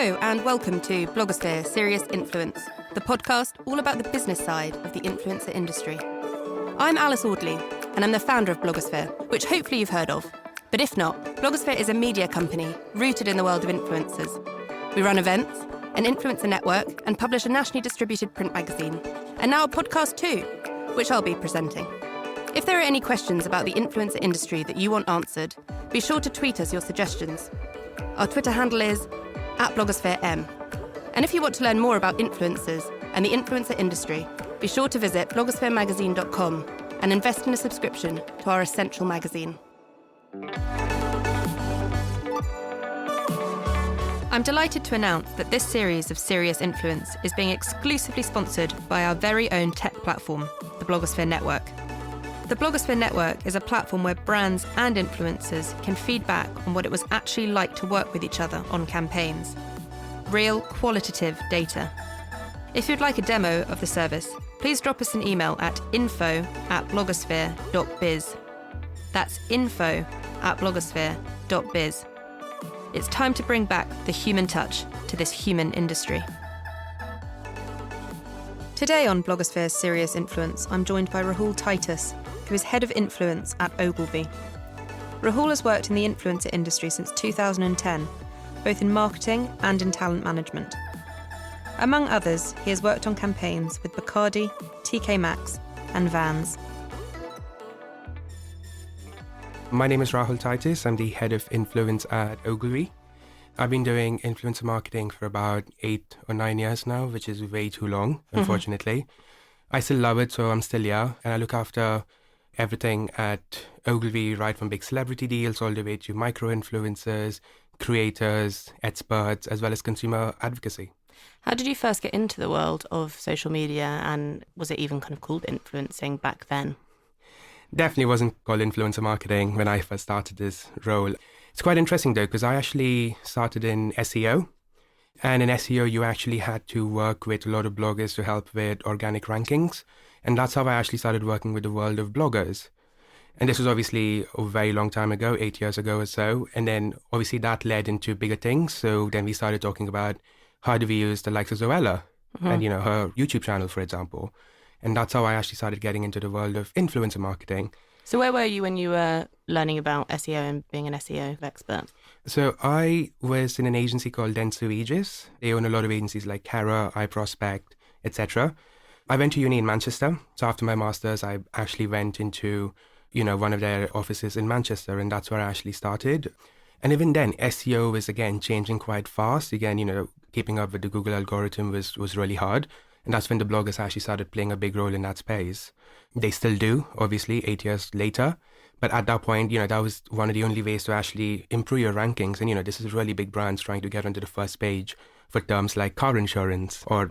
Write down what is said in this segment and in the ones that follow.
Hello and welcome to Blogosphere Serious Influence, the podcast all about the business side of the influencer industry. I'm Alice Audley and I'm the founder of Blogosphere, which hopefully you've heard of. But if not, Blogosphere is a media company rooted in the world of influencers. We run events, an influencer network, and publish a nationally distributed print magazine. And now a podcast too, which I'll be presenting. If there are any questions about the influencer industry that you want answered, be sure to tweet us your suggestions. Our Twitter handle is @BlogosphereM. And if you want to learn more about influencers and the influencer industry, be sure to visit blogospheremagazine.com and invest in a subscription to our essential magazine. I'm delighted to announce that this series of Serious Influence is being exclusively sponsored by our very own tech platform, the Blogosphere Network. The Blogosphere Network is a platform where brands and influencers can feed back on what it was actually like to work with each other on campaigns. Real, qualitative data. If you'd like a demo of the service, please drop us an email at info@blogosphere.biz. That's info@blogosphere.biz. It's time to bring back the human touch to this human industry. Today on Blogosphere's Serious Influence, I'm joined by Rahul Titus, who is Head of Influence at Ogilvy. Rahul has worked in the influencer industry since 2010, both in marketing and in talent management. Among others, he has worked on campaigns with Bacardi, Maxx and Vans. My name is Rahul Titus. I'm the Head of Influence at Ogilvy. I've been doing influencer marketing for about 8 or 9 years now, which is way too long, unfortunately. I still love it, so I'm still here, and I look after everything at Ogilvy, right from big celebrity deals all the way to micro-influencers, creators, experts, as well as consumer advocacy. How did you first get into the world of social media, and was it even kind of called influencing back then? Definitely wasn't called influencer marketing when I first started this role. It's quite interesting though, because I actually started in SEO. And in SEO, you actually had to work with a lot of bloggers to help with organic rankings. And that's how I actually started working with the world of bloggers. And this was obviously a very long time ago, 8 years ago or so. And then obviously that led into bigger things. So then we started talking about how do we use the likes of Zoella and, her YouTube channel, for example. And that's how I actually started getting into the world of influencer marketing. So where were you when you were learning about SEO and being an SEO expert? So I was in an agency called Dentsu Aegis. They own a lot of agencies like Cara, iProspect, etc. I went to uni in Manchester. So after my master's, I actually went into, one of their offices in Manchester, and that's where I actually started. And even then, SEO is, again, changing quite fast. Again, keeping up with the Google algorithm was really hard. And that's when the bloggers actually started playing a big role in that space. They still do, obviously, 8 years later. But at that point, that was one of the only ways to actually improve your rankings. And, this is really big brands trying to get onto the first page for terms like car insurance or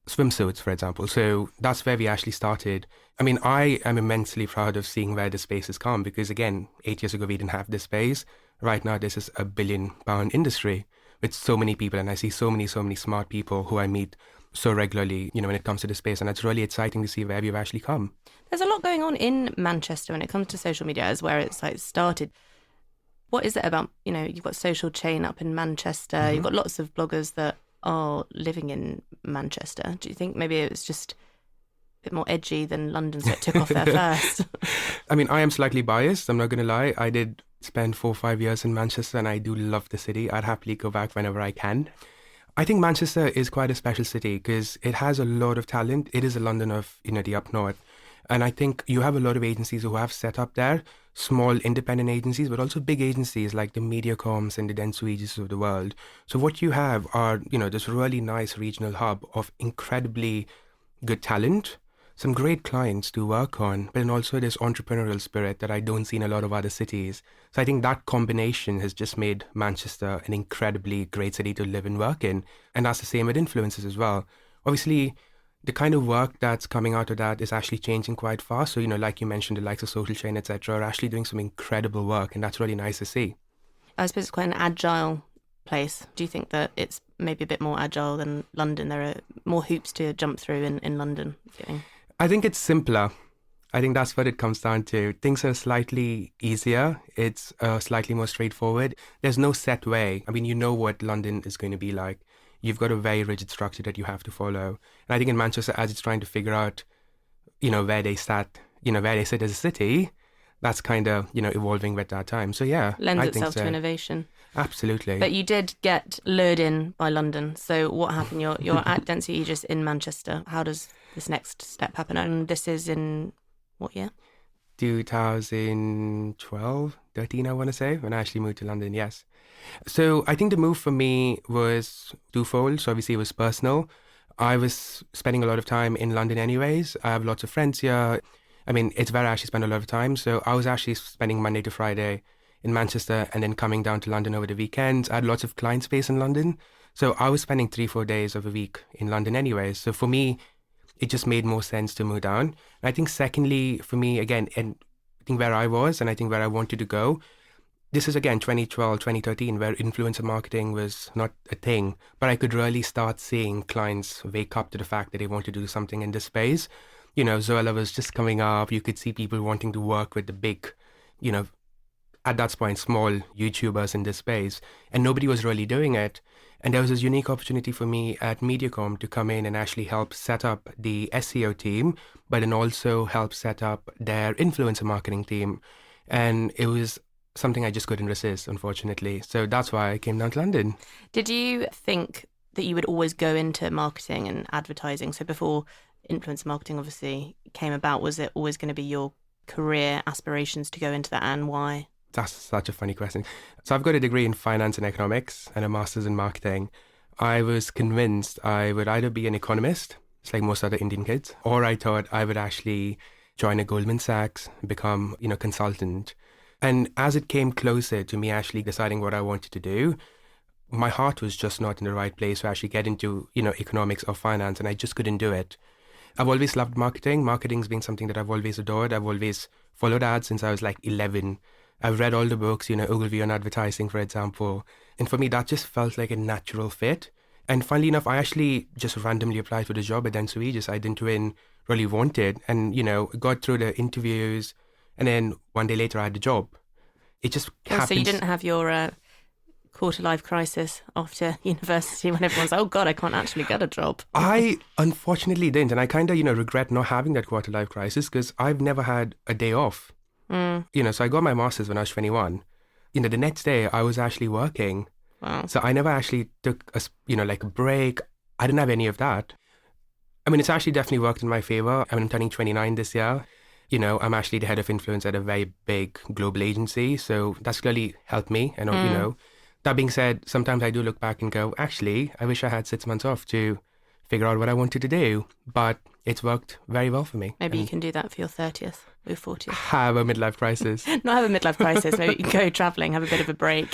swimsuits, for example. So that's where we actually started. I mean, I am immensely proud of seeing where the space has come because, again, 8 years ago, we didn't have this space. Right now, this is a £1 billion industry with so many people. And I see so many smart people who I meet so regularly, when it comes to the space. And it's really exciting to see where we've actually come. There's a lot going on in Manchester when it comes to social media, as where it's started. What is it about, you've got Social Chain up in Manchester, you've got lots of bloggers that are living in Manchester. Do you think maybe it was just a bit more edgy than London, so it took off there first? I mean, I am slightly biased, I'm not going to lie. I did spend 4 or 5 years in Manchester and I do love the city. I'd happily go back whenever I can. I think Manchester is quite a special city because it has a lot of talent. It is a London of, the up north. And I think you have a lot of agencies who have set up there, small independent agencies, but also big agencies like the Mediacoms and the Dentsu Aegis of the world. So what you have are, this really nice regional hub of incredibly good talent, some great clients to work on, but then also this entrepreneurial spirit that I don't see in a lot of other cities. So I think that combination has just made Manchester an incredibly great city to live and work in. And that's the same with influencers as well. Obviously, the kind of work that's coming out of that is actually changing quite fast. So, like you mentioned, the likes of Social Chain, etc., are actually doing some incredible work. And that's really nice to see. I suppose it's quite an agile place. Do you think that it's maybe a bit more agile than London? There are more hoops to jump through in London. I think it's simpler. I think that's what it comes down to. Things are slightly easier. It's slightly more straightforward. There's no set way. I mean, you know what London is going to be like. You've got a very rigid structure that you have to follow. And I think in Manchester, as it's trying to figure out, where they sat, where they sit as a city, that's kind of, evolving with that time. So yeah, Lends I itself think so. to innovation. Absolutely. But you did get lured in by London. So what happened? You're at Dentsu Aegis in Manchester. How does this next step happen? And this is in what year? 2012, 13, I want to say, when I actually moved to London, yes. So I think the move for me was twofold. So obviously it was personal. I was spending a lot of time in London anyways. I have lots of friends here. I mean, it's where I actually spend a lot of time. So I was actually spending Monday to Friday in Manchester and then coming down to London over the weekends. I had lots of client space in London. So I was spending 3-4 days of a week in London anyways. So for me, it just made more sense to move down. And I think secondly, for me, again, and I think where I was and I think where I wanted to go, this is again 2012, 2013, where influencer marketing was not a thing, but I could really start seeing clients wake up to the fact that they want to do something in this space. Zoella was just coming up. You could see people wanting to work with the big, at that point, small YouTubers in this space, and nobody was really doing it. And there was this unique opportunity for me at Mediacom to come in and actually help set up the SEO team, but then also help set up their influencer marketing team. And it was something I just couldn't resist, unfortunately. So that's why I came down to London. Did you think that you would always go into marketing and advertising? So before influencer marketing obviously came about, was it always going to be your career aspirations to go into that, and why? That's such a funny question. So I've got a degree in finance and economics and a master's in marketing. I was convinced I would either be an economist, it's like most other Indian kids, or I thought I would actually join a Goldman Sachs, become, consultant. And as it came closer to me actually deciding what I wanted to do, my heart was just not in the right place to actually get into, economics or finance, and I just couldn't do it. I've always loved marketing. Marketing's been something that I've always adored. I've always followed ads since I was like 11. I've read all the books, Ogilvy on advertising, for example. And for me, that just felt like a natural fit. And funnily enough, I actually just randomly applied for the job at Dentsu Aegis. I didn't even really want it. And, got through the interviews. And then one day later, I had the job. It just happened. So you didn't have your quarter-life crisis after university when everyone's like, oh, God, I can't actually get a job. I unfortunately didn't. And I kind of, regret not having that quarter-life crisis because I've never had a day off. So I got my master's when I was 21. The next day I was actually working. Wow. So I never actually took a break. I didn't have any of that. I mean, it's actually definitely worked in my favor. I mean, I'm turning 29 this year. I'm actually the head of influence at a very big global agency. So that's clearly helped me. And, that being said, sometimes I do look back and go, actually, I wish I had 6 months off to figure out what I wanted to do. But it's worked very well for me. Maybe you can do that for your 30th or 40th. Have a midlife crisis. Not have a midlife crisis. Maybe you can go travelling, have a bit of a break.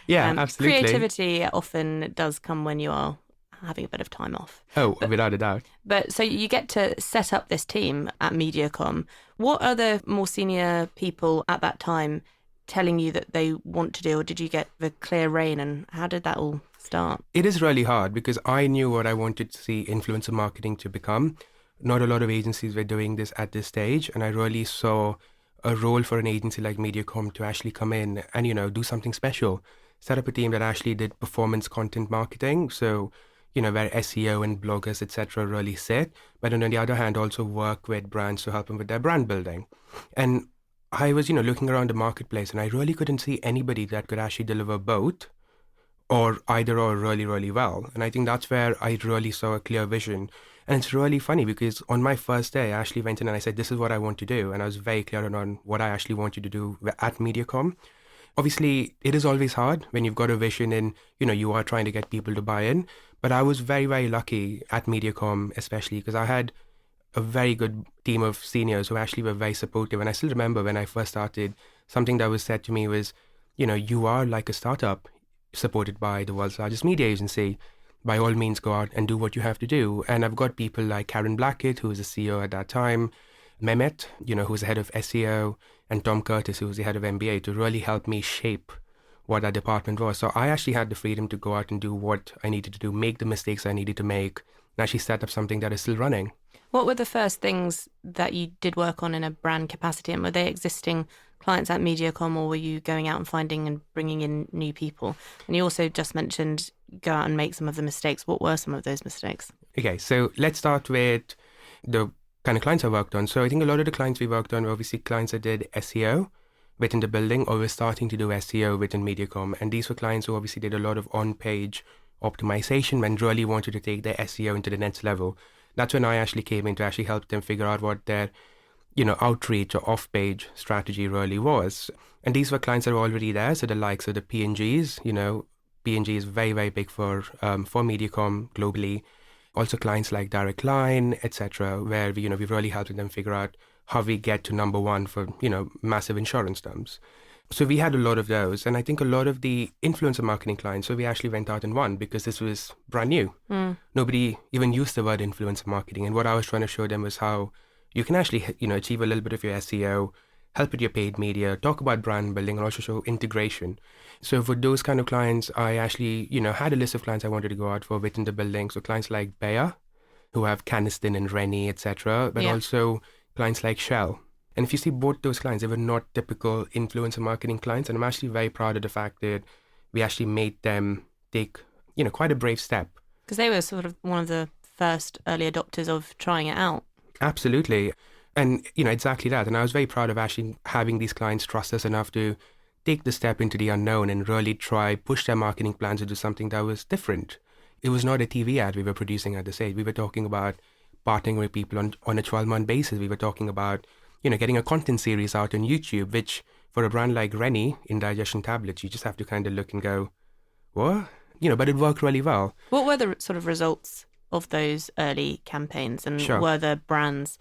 Yeah, absolutely. Creativity often does come when you are having a bit of time off. Without a doubt. But so you get to set up this team at Mediacom. What are the more senior people at that time telling you that they want to do, or did you get the clear rein, and how did that all start? It is really hard because I knew what I wanted to see influencer marketing to become. Not a lot of agencies were doing this at this stage, and I really saw a role for an agency like Mediacom to actually come in and, do something special. Set up a team that actually did performance content marketing, so, where SEO and bloggers, etc. really sit, but then on the other hand, also work with brands to help them with their brand building. And I was, looking around the marketplace and I really couldn't see anybody that could actually deliver both or either or really, really well. And I think that's where I really saw a clear vision. And it's really funny because on my first day, I actually went in and I said, this is what I want to do. And I was very clear on what I actually wanted to do at Mediacom. Obviously, it is always hard when you've got a vision and, you are trying to get people to buy in. But I was very, very lucky at Mediacom, especially because I had a very good team of seniors who actually were very supportive. And I still remember when I first started, something that was said to me was, you are like a startup supported by the world's largest media agency. By all means, go out and do what you have to do. And I've got people like Karen Blackett, who was the CEO at that time, Mehmet, who was the head of SEO, and Tom Curtis, who was the head of MBA, to really help me shape what that department was. So I actually had the freedom to go out and do what I needed to do, make the mistakes I needed to make, and actually set up something that is still running. What were the first things that you did work on in a brand capacity? And were they existing clients at MediaCom, or were you going out and finding and bringing in new people? And you also just mentioned go out and make some of the mistakes. What were some of those mistakes? Okay, so let's start with the kind of clients I worked on. So I think a lot of the clients we worked on were obviously clients that did SEO within the building, or were starting to do SEO within MediaCom. And these were clients who obviously did a lot of on-page optimization and really wanted to take their SEO into the next level. That's when I actually came in to actually help them figure out what their, outreach or off-page strategy really was. And these were clients that were already there. So the likes of the P&Gs, P&G is very, very big for MediaCom globally. Also clients like Direct Line, etc., where we've really helped them figure out how we get to number one for, massive insurance terms. So we had a lot of those. And I think a lot of the influencer marketing clients, so we actually went out and won because this was brand new. Nobody even used the word influencer marketing. And what I was trying to show them was how you can actually, achieve a little bit of your SEO, help with your paid media, talk about brand building, and also show integration. So for those kind of clients, I actually, had a list of clients I wanted to go out for within the building. So clients like Bayer, who have Caniston and Rennie, etc., but also clients like Shell. And if you see both those clients, they were not typical influencer marketing clients. And I'm actually very proud of the fact that we actually made them take, quite a brave step. Because they were sort of one of the first early adopters of trying it out. Absolutely. And, exactly that. And I was very proud of actually having these clients trust us enough to take the step into the unknown and really push their marketing plans into something that was different. It was not a TV ad we were producing at the stage. We were talking about partnering with people on a 12-month basis. We were talking about, getting a content series out on YouTube, which for a brand like Rennie, indigestion tablets, you just have to kind of look and go, what? But it worked really well. What were the sort of results of those early campaigns? And were the brands,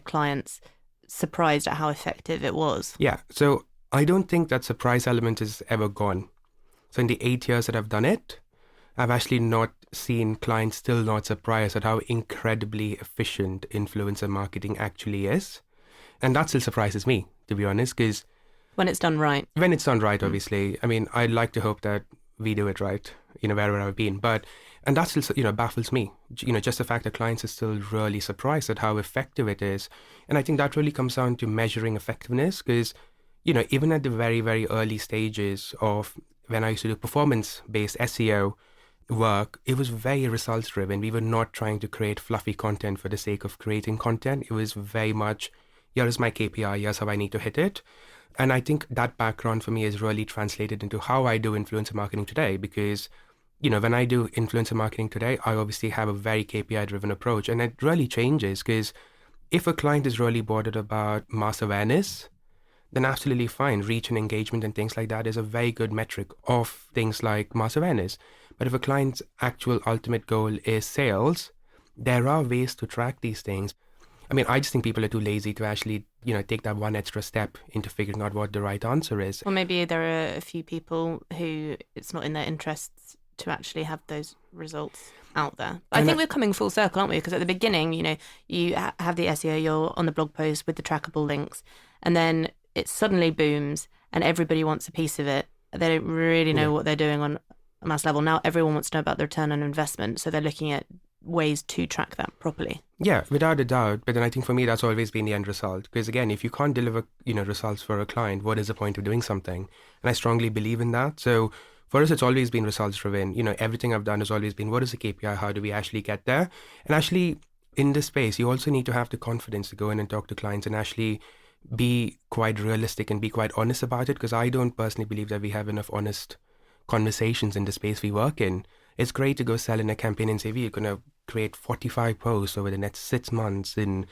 clients surprised at how effective it was? Yeah. So I don't think that surprise element is ever gone. So in the 8 years that I've done it, I've actually not seen clients still not surprised at how incredibly efficient influencer marketing actually is. And that still surprises me, to be honest, because when it's done right. When it's done right, obviously. I mean, I'd like to hope that we do it right, wherever I've been. And that still, baffles me. Just the fact that clients are still really surprised at how effective it is. And I think that really comes down to measuring effectiveness, because, even at the very, very early stages of when I used to do performance-based SEO work, it was very results driven. We were not trying to create fluffy content for the sake of creating content. It was very much, here is my KPI, here's how I need to hit it. And I think that background for me is really translated into how I do influencer marketing today, because, when I do influencer marketing today, I obviously have a very KPI driven approach, and it really changes, because if a client is really bothered about mass awareness, then absolutely fine. Reach and engagement and things like that is a very good metric of things like mass awareness. But if a client's actual ultimate goal is sales, there are ways to track these things. I mean, I just think people are too lazy to actually, take that one extra step into figuring out what the right answer is. Or maybe there are a few people who it's not in their interests to actually have those results out there. I think we're coming full circle, aren't we? Because at the beginning, you have the SEO, you're on the blog post with the trackable links, and then it suddenly booms and everybody wants a piece of it. They don't really know what they're doing on a mass level. Now everyone wants to know about the return on investment, so they're looking at ways to track that properly. Yeah, without a doubt. But then I think for me, that's always been the end result. Because again, if you can't deliver, results for a client, what is the point of doing something? And I strongly believe in that. So for us, it's always been results driven. Everything I've done has always been, what is the KPI? How do we actually get there? And actually, in this space, you also need to have the confidence to go in and talk to clients and actually be quite realistic and be quite honest about it, because I don't personally believe that we have enough honest conversations in the space we work in. It's great to go sell in a campaign and say, we're going to create 45 posts over the next 6 months and,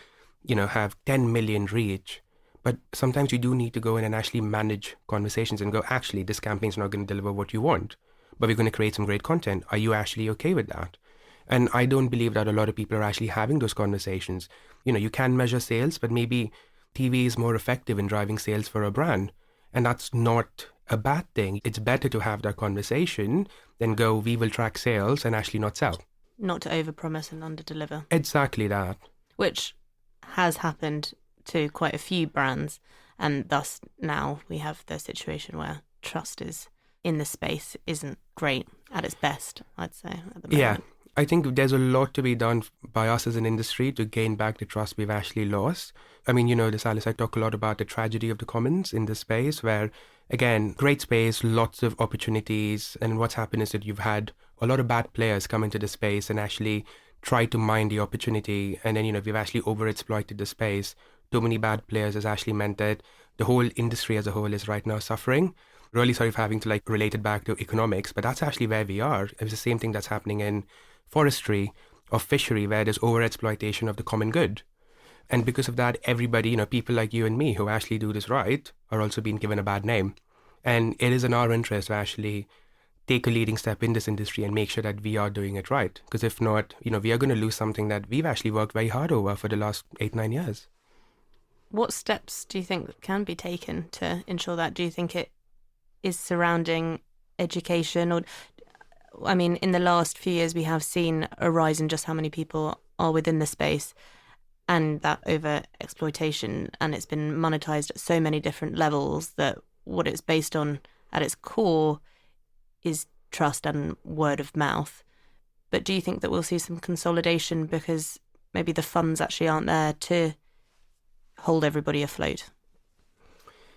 have 10 million reach. But sometimes you do need to go in and actually manage conversations and go, actually, this campaign's not going to deliver what you want, but we're going to create some great content. Are you actually okay with that? And I don't believe that a lot of people are actually having those conversations. You can measure sales, but maybe TV is more effective in driving sales for a brand. And that's not a bad thing. It's better to have that conversation than go, we will track sales and actually not sell. Not to overpromise and underdeliver. Exactly that. Which has happened to quite a few brands. And thus now we have the situation where trust is in the space isn't great at its best, I'd say, at the moment. Yeah. I think there's a lot to be done by us as an industry to gain back the trust we've actually lost. I mean, you know this, Alice, I talk a lot about the tragedy of the commons in this space where, again, great space, lots of opportunities. And what's happened is that you've had a lot of bad players come into the space and actually try to mine the opportunity. And then, we've actually overexploited the space. Too many bad players has actually meant that the whole industry as a whole is right now suffering. Really sorry for having to relate it back to economics, but that's actually where we are. It's the same thing that's happening in forestry or fishery, where there's overexploitation of the common good. And because of that, everybody, people like you and me who actually do this right are also being given a bad name. And it is in our interest to actually take a leading step in this industry and make sure that we are doing it right. Because if not, we are going to lose something that we've actually worked very hard over for the last 8-9 years. What steps do you think can be taken to ensure that? Do you think it is surrounding education? Or, I mean, in the last few years, we have seen a rise in just how many people are within the space and that over exploitation, and it's been monetized at so many different levels that what it's based on at its core is trust and word of mouth. But do you think that we'll see some consolidation because maybe the funds actually aren't there to hold everybody afloat?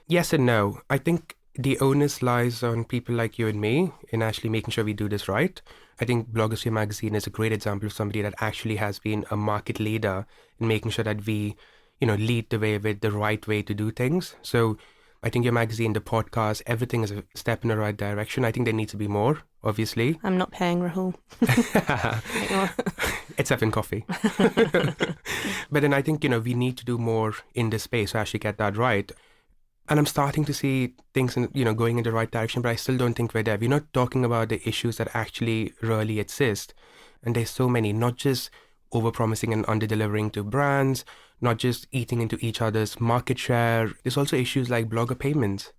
Yes and no. I think the onus lies on people like you and me in actually making sure we do this right. I think Blogosphere magazine is a great example of somebody that actually has been a market leader in making sure that we, lead the way with the right way to do things. So I think your magazine, the podcast, everything is a step in the right direction. I think there needs to be more, obviously. I'm not paying Rahul. Except in coffee. But then I think, we need to do more in this space to actually get that right. And I'm starting to see things, going in the right direction, but I still don't think we're there. We're not talking about the issues that actually really exist. And there's so many, not just overpromising and under-delivering to brands, not just eating into each other's market share. There's also issues like blogger payments.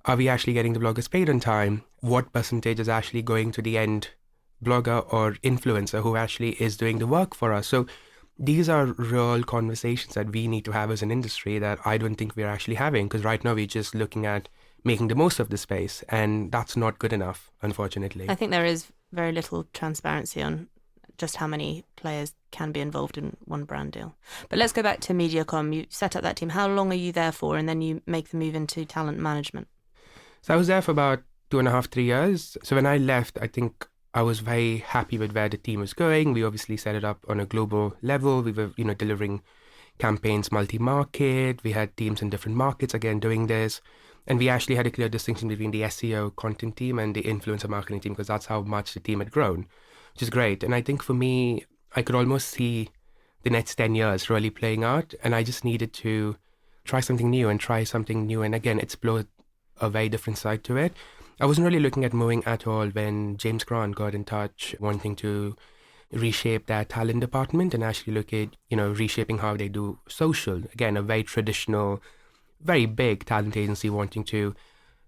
Are we actually getting the bloggers paid on time? What percentage is actually going to the end blogger or influencer who actually is doing the work for us? So these are real conversations that we need to have as an industry that I don't think we're actually having, because right now we're just looking at making the most of the space, and that's not good enough, unfortunately. I think there is very little transparency on just how many players can be involved in one brand deal. But let's go back to MediaCom. You set up that team. How long are you there for? And then you make the move into talent management. So I was there for about 2.5, 3 years. So when I left, I think I was very happy with where the team was going. We obviously set it up on a global level. We were, delivering campaigns multi-market. We had teams in different markets, again, doing this. And we actually had a clear distinction between the SEO content team and the influencer marketing team, because that's how much the team had grown, which is great. And I think for me, I could almost see the next 10 years really playing out. And I just needed to try something new and again, explore a very different side to it. I wasn't really looking at moving at all when James Grant got in touch, wanting to reshape their talent department and actually look at, reshaping how they do social. Again, a very traditional, very big talent agency wanting to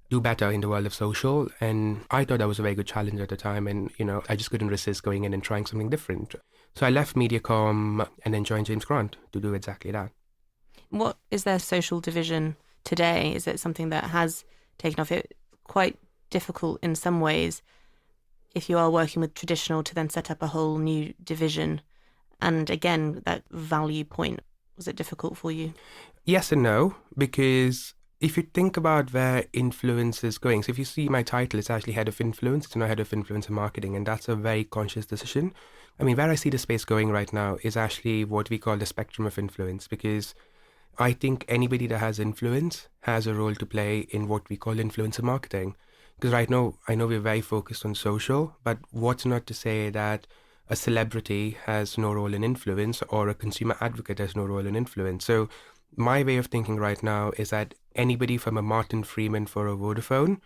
do better in the world of social. And I thought that was a very good challenge at the time. And, I just couldn't resist going in and trying something different. So I left MediaCom and then joined James Grant to do exactly that. What is their social division today? Is it something that has taken off? It quite difficult in some ways if you are working with traditional to then set up a whole new division. And again, that value point, was it difficult for you? Yes and no, because if you think about where influence is going, so if you see my title, it's actually head of influence, it's not head of influencer marketing, and that's a very conscious decision. I mean, where I see the space going right now is actually what we call the spectrum of influence, because I think anybody that has influence has a role to play in what we call influencer marketing. Because right now, I know we're very focused on social, but what's not to say that a celebrity has no role in influence or a consumer advocate has no role in influence. So my way of thinking right now is that anybody from a Martin Freeman for a Vodafone,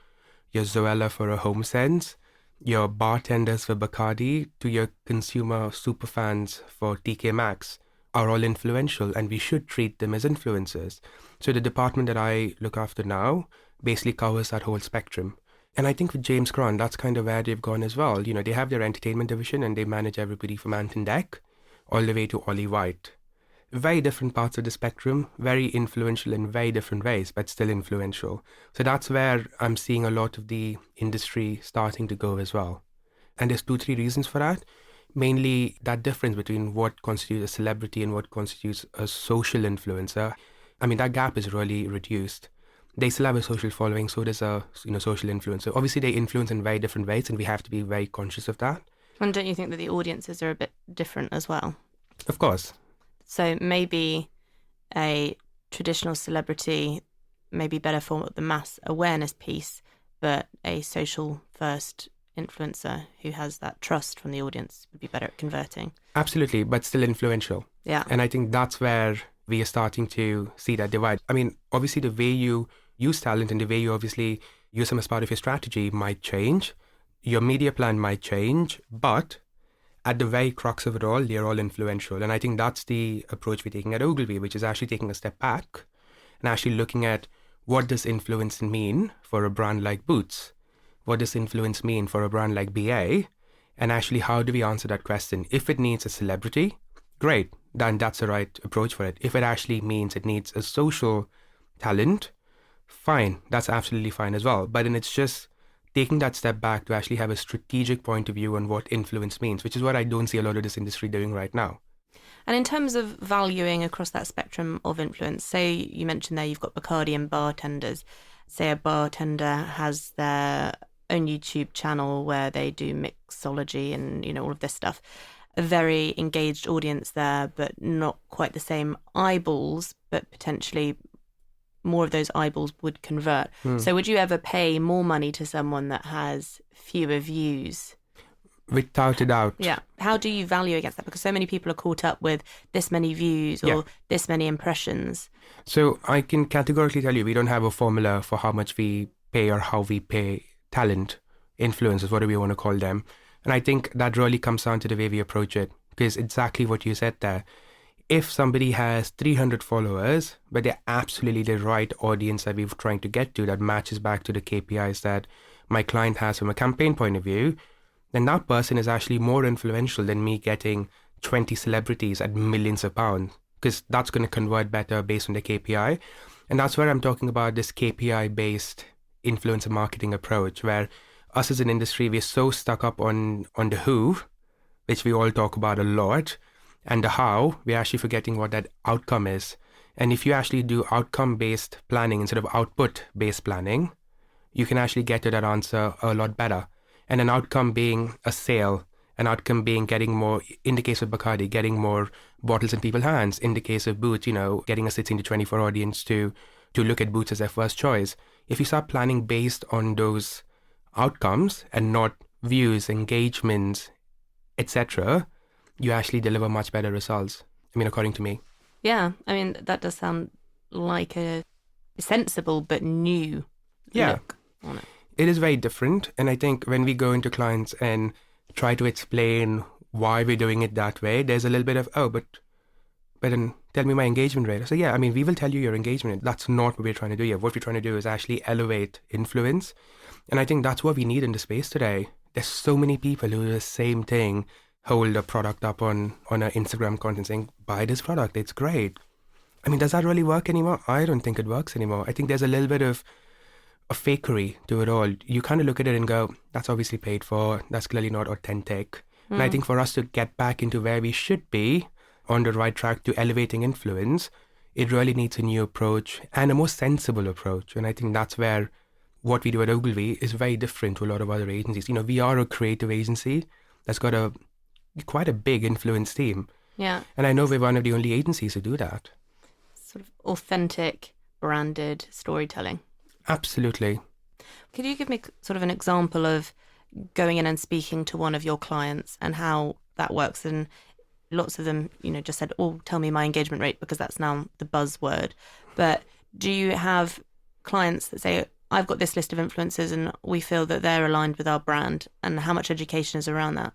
your Zoella for a HomeSense, your bartenders for Bacardi, to your consumer superfans for TK Maxx are all influential, and we should treat them as influencers. So the department that I look after now basically covers that whole spectrum. And I think with James Grant, that's kind of where they've gone as well. They have their entertainment division and they manage everybody from Ant and Dec all the way to Ollie White. Very different parts of the spectrum, very influential in very different ways, but still influential. So that's where I'm seeing a lot of the industry starting to go as well. And there's 2-3 reasons for that. mainly that difference between what constitutes a celebrity and what constitutes a social influencer. I mean, that gap is really reduced. They still have a social following, so does a social influencer. Obviously, they influence in very different ways, and we have to be very conscious of that. And don't you think that the audiences are a bit different as well? Of course. So maybe a traditional celebrity may be better for the mass awareness piece, but a social first influencer who has that trust from the audience would be better at converting. Absolutely, but still influential. Yeah. And I think that's where we are starting to see that divide. I mean, obviously the way you use talent and the way you obviously use them as part of your strategy might change. Your media plan might change, but at the very crux of it all, they're all influential. And I think that's the approach we're taking at Ogilvy, which is actually taking a step back and actually looking at what does influence mean for a brand like Boots? What does influence mean for a brand like BA? And actually, how do we answer that question? If it needs a celebrity, great, then that's the right approach for it. If it actually means it needs a social talent, fine, that's absolutely fine as well. But then it's just taking that step back to actually have a strategic point of view on what influence means, which is what I don't see a lot of this industry doing right now. And in terms of valuing across that spectrum of influence, say you mentioned there you've got Bacardi and bartenders. Say a bartender has their own YouTube channel where they do mixology and, all of this stuff. A very engaged audience there, but not quite the same eyeballs, but potentially more of those eyeballs would convert. So would you ever pay more money to someone that has fewer views? Without a doubt. Yeah. How do you value against that? Because so many people are caught up with this many views or this many impressions. So I can categorically tell you we don't have a formula for how much we pay or how we pay talent, influencers, whatever you want to call them. And I think that really comes down to the way we approach it, because exactly what you said there. If somebody has 300 followers, but they're absolutely the right audience that we're trying to get to, that matches back to the KPIs that my client has from a campaign point of view, then that person is actually more influential than me getting 20 celebrities at millions of pounds, because that's going to convert better based on the KPI. And that's where I'm talking about this KPI-based influencer marketing approach, where us as an industry, we're so stuck up on the who, which we all talk about a lot, and the how, we're actually forgetting what that outcome is. And if you actually do outcome-based planning instead of output-based planning, you can actually get to that answer a lot better. And an outcome being a sale, an outcome being getting more, in the case of Bacardi, getting more bottles in people's hands. In the case of Boots, getting a 16 to 24 audience to look at Boots as their first choice. If you start planning based on those outcomes and not views, engagements, etc., you actually deliver much better results. I mean, according to me. Yeah, I mean, that does sound like a sensible but new look on it. It is very different. And I think when we go into clients and try to explain why we're doing it that way, there's a little bit of, but then tell me my engagement rate. So yeah, I mean, we will tell you your engagement rate. That's not what we're trying to do here. What we're trying to do is actually elevate influence. And I think that's what we need in the space today. There's so many people who do the same thing, hold a product up on an Instagram content saying, buy this product, it's great. I mean, does that really work anymore? I don't think it works anymore. I think there's a little bit of a fakery to it all. You kind of look at it and go, that's obviously paid for, that's clearly not authentic. And I think for us to get back into where we should be on the right track to elevating influence, it really needs a new approach and a more sensible approach. And I think that's where what we do at Ogilvy is very different to a lot of other agencies. We are a creative agency that's got quite a big influence team. Yeah. And I know we're one of the only agencies who do that. Sort of authentic, branded storytelling. Absolutely. Could you give me sort of an example of going in and speaking to one of your clients and how that works? And lots of them, just said, tell me my engagement rate, because that's now the buzzword. But do you have clients that say, I've got this list of influencers and we feel that they're aligned with our brand, and how much education is around that?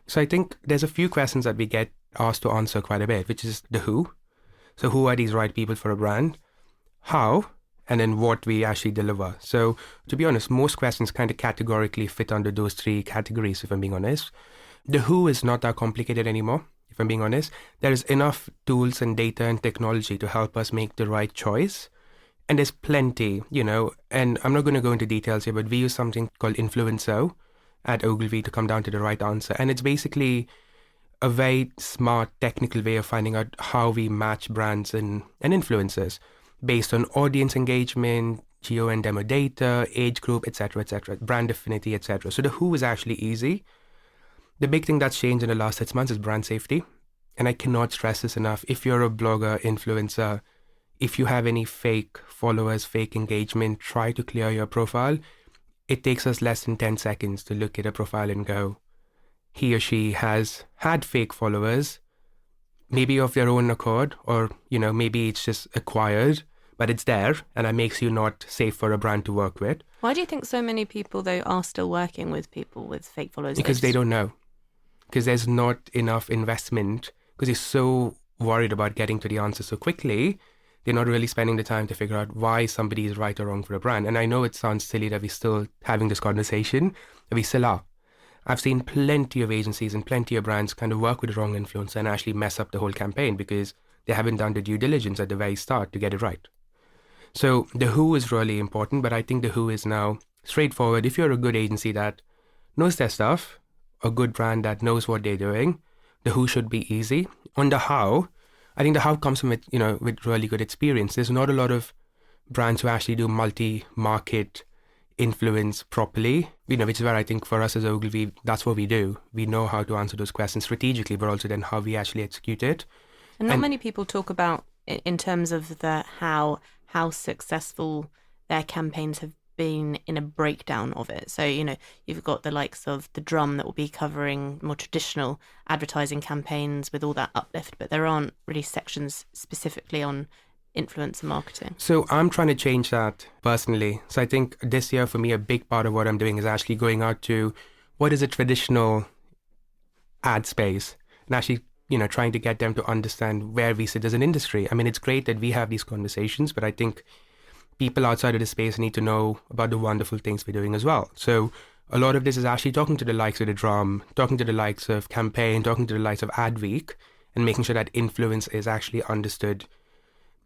So I think there's a few questions that we get asked to answer quite a bit, which is the who. So who are these right people for a brand? How? And then what we actually deliver. So to be honest, most questions kind of categorically fit under those three categories, if I'm being honest. The who is not that complicated anymore, if I'm being honest. There is enough tools and data and technology to help us make the right choice. And there's plenty, and I'm not going to go into details here, but we use something called Influenso, at Ogilvy to come down to the right answer. And it's basically a very smart technical way of finding out how we match brands and influencers based on audience engagement, geo and demo data, age group, etc., brand affinity, etc. So the who is actually easy. The big thing that's changed in the last 6 months is brand safety. And I cannot stress this enough. If you're a blogger, influencer, if you have any fake followers, fake engagement, try to clear your profile. It takes us less than 10 seconds to look at a profile and go, he or she has had fake followers, maybe of their own accord, or, maybe it's just acquired, but it's there, and that makes you not safe for a brand to work with. Why do you think so many people, though, are still working with people with fake followers? Because they don't know. Because there's not enough investment, because they're so worried about getting to the answer so quickly, they're not really spending the time to figure out why somebody is right or wrong for a brand. And I know it sounds silly that we're still having this conversation, but we still are. I've seen plenty of agencies and plenty of brands kind of work with the wrong influencer and actually mess up the whole campaign because they haven't done the due diligence at the very start to get it right. So the who is really important, but I think the who is now straightforward. If you're a good agency that knows their stuff, a good brand that knows what they're doing, the who should be easy. On the how, I think the how comes from it, with really good experience. There's not a lot of brands who actually do multi-market influence properly, which is where I think for us as Ogilvy, that's what we do. We know how to answer those questions strategically, but also then how we actually execute it. And not many people talk about, in terms of the how successful their campaigns have been in a breakdown of it. So, you've got the likes of The Drum that will be covering more traditional advertising campaigns with all that uplift, but there aren't really sections specifically on influencer marketing. So I'm trying to change that personally. So I think this year for me, a big part of what I'm doing is actually going out to what is a traditional ad space and actually, trying to get them to understand where we sit as an industry. I mean, it's great that we have these conversations, but I think people outside of the space need to know about the wonderful things we're doing as well. So a lot of this is actually talking to the likes of The Drum, talking to the likes of Campaign, talking to the likes of Adweek, and making sure that influence is actually understood,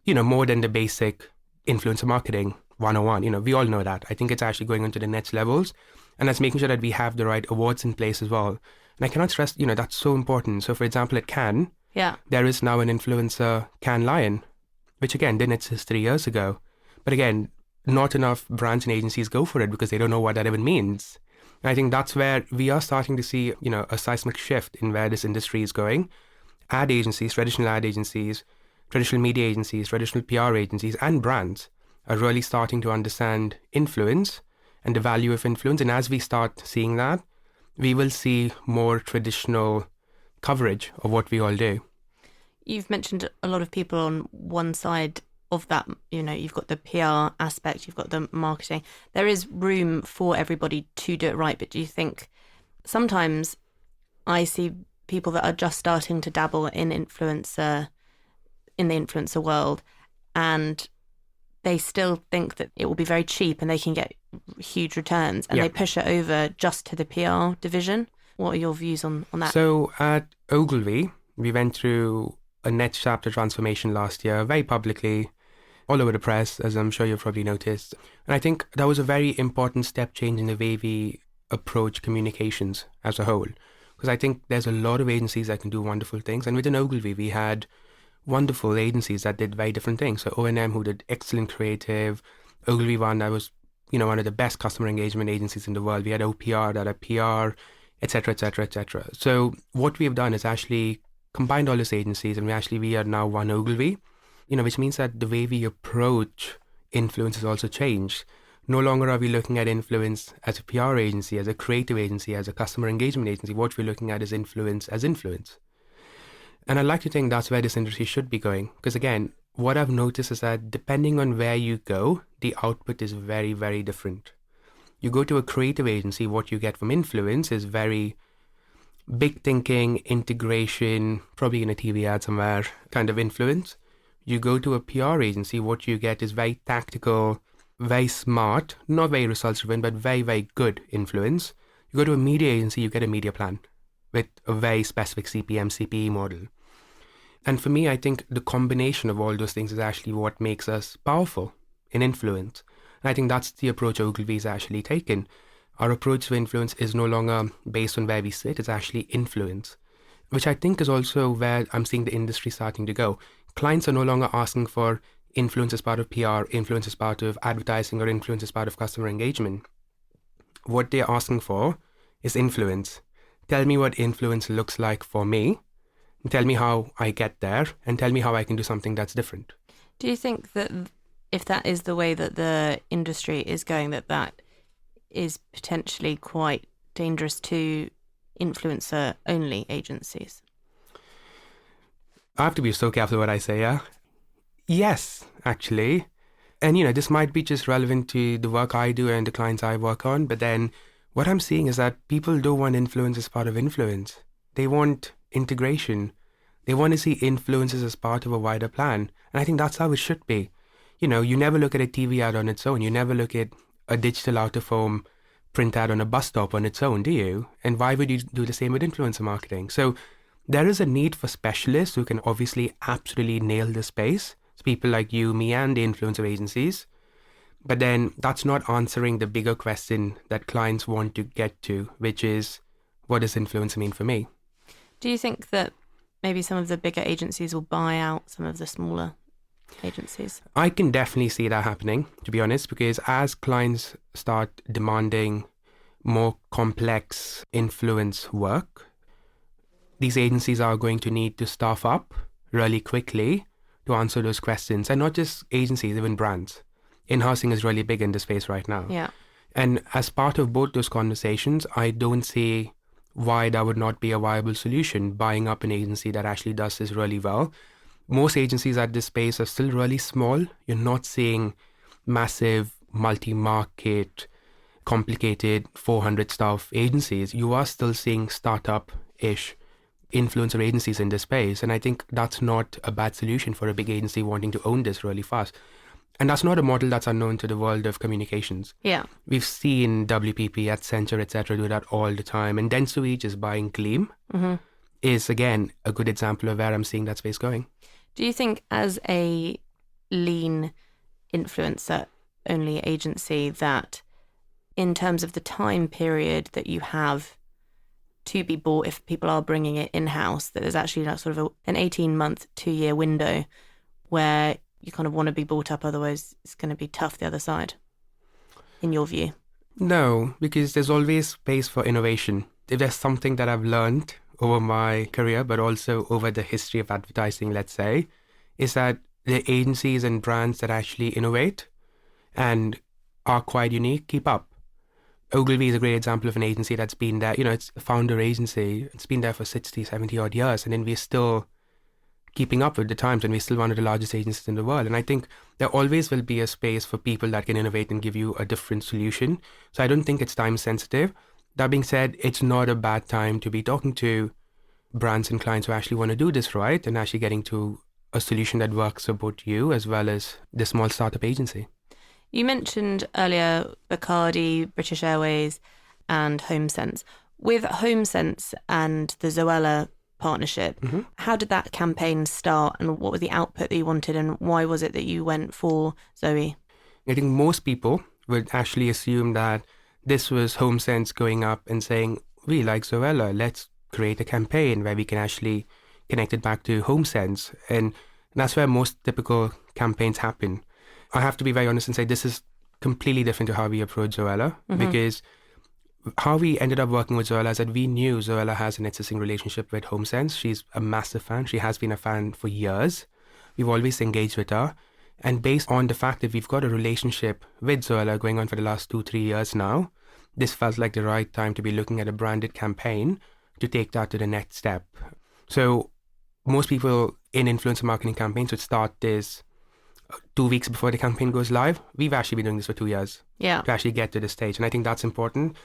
more than the basic influencer marketing 101. We all know that. I think it's actually going into the next levels, and that's making sure that we have the right awards in place as well. And I cannot stress, that's so important. So for example, at Cannes, there is now an influencer Cannes Lion, which again didn't exist 3 years ago. But again, not enough brands and agencies go for it because they don't know what that even means. And I think that's where we are starting to see, a seismic shift in where this industry is going. Ad agencies, traditional ad agencies, traditional media agencies, traditional PR agencies, and brands are really starting to understand influence and the value of influence. And as we start seeing that, we will see more traditional coverage of what we all do. You've mentioned a lot of people on one side of that, you've got the PR aspect, you've got the marketing. There is room for everybody to do it right, but do you think sometimes I see people that are just starting to dabble in the influencer world, and they still think that it will be very cheap and they can get huge returns, and they push it over just to the PR division. What are your views on that? So at Ogilvy, we went through a next chapter transformation last year, very publicly, all over the press, as I'm sure you've probably noticed. And I think that was a very important step change in the way we approach communications as a whole. Because I think there's a lot of agencies that can do wonderful things. And within Ogilvy, we had wonderful agencies that did very different things. So O&M, who did excellent creative. Ogilvy One, that was, one of the best customer engagement agencies in the world. We had OPR, that had PR, etc., etc., etc. So what we've done is actually combined all these agencies, and we are now one Ogilvy, which means that the way we approach influence has also changed. No longer are we looking at influence as a PR agency, as a creative agency, as a customer engagement agency. What we're looking at is influence as influence. And I like to think that's where this industry should be going. Because again, what I've noticed is that depending on where you go, the output is very, very different. You go to a creative agency, what you get from influence is very big thinking, integration, probably in a TV ad somewhere, kind of influence. You go to a PR agency, what you get is very tactical, very smart, not very results driven, but very, very good influence. You go to a media agency, you get a media plan with a very specific CPM, CPE model. And for me, I think the combination of all those things is actually what makes us powerful in influence. And I think that's the approach Ogilvy's actually taken. our approach to influence is no longer based on where we sit, it's actually influence, which I think is also where I'm seeing the industry starting to go. Clients are no longer asking for influence as part of PR, influence as part of advertising, or influence as part of customer engagement. What they're asking for is influence. Tell me what influence looks like for me, tell me how I get there, and tell me how I can do something that's different. Do you think that if that is the way that the industry is going, that is potentially quite dangerous to influencer-only agencies? I have to be so careful what I say, yeah? Yes, actually. And, this might be just relevant to the work I do and the clients I work on, but then what I'm seeing is that people don't want influence as part of influence. They want integration. They want to see influences as part of a wider plan. And I think that's how it should be. You never look at a TV ad on its own. You never look at a digital out-of-home print ad on a bus stop on its own, do you? And why would you do the same with influencer marketing? So there is a need for specialists who can obviously absolutely nail the space. It's people like you, me, and the influencer agencies. But then that's not answering the bigger question that clients want to get to, which is, what does influencer mean for me? Do you think that maybe some of the bigger agencies will buy out some of the smaller agencies? I can definitely see that happening, to be honest, because as clients start demanding more complex influence work, these agencies are going to need to staff up really quickly to answer those questions. And not just agencies, even brands. In-housing is really big in this space right now. Yeah. And as part of both those conversations, I don't see why that would not be a viable solution, buying up an agency that actually does this really well. Most agencies at this space are still really small. You're not seeing massive, multi-market, complicated 400 staff agencies. You are still seeing startup-ish influencer agencies in this space. And I think that's not a bad solution for a big agency wanting to own this really fast. And that's not a model that's unknown to the world of communications. Yeah. We've seen WPP, Accenture, etc. do that all the time. And Dentsu just buying Gleam is, again, a good example of where I'm seeing that space going. Do you think as a lean influencer-only agency that in terms of the time period that you have to be bought, if people are bringing it in-house, that there's actually that sort of an 18-month, 2-year window where you kind of want to be bought up, otherwise it's going to be tough the other side, in your view? No, because there's always space for innovation. If there's something that I've learned over my career, but also over the history of advertising, let's say, is that the agencies and brands that actually innovate and are quite unique keep up. Ogilvy is a great example of an agency that's been there. It's a founder agency. It's been there for 60, 70 odd years. And then we're still keeping up with the times, and we're still one of the largest agencies in the world. And I think there always will be a space for people that can innovate and give you a different solution. So I don't think it's time sensitive. That being said, it's not a bad time to be talking to brands and clients who actually want to do this right and actually getting to a solution that works for both you as well as the small startup agency. You mentioned earlier Bacardi, British Airways and HomeSense. With HomeSense and the Zoella partnership, how did that campaign start and what was the output that you wanted and why was it that you went for Zoe? I think most people would actually assume that this was HomeSense going up and saying, we like Zoella, let's create a campaign where we can actually connect it back to HomeSense. And that's where most typical campaigns happen. I have to be very honest and say this is completely different to how we approach Zoella, because how we ended up working with Zoella is that we knew Zoella has an existing relationship with HomeSense. She's a massive fan. She has been a fan for years. We've always engaged with her. And based on the fact that we've got a relationship with Zoella going on for the last 2-3 years now, this felt like the right time to be looking at a branded campaign to take that to the next step. So most people in influencer marketing campaigns would start this 2 weeks before the campaign goes live. We've actually been doing this for 2 years to actually get to this stage. And I think that's important.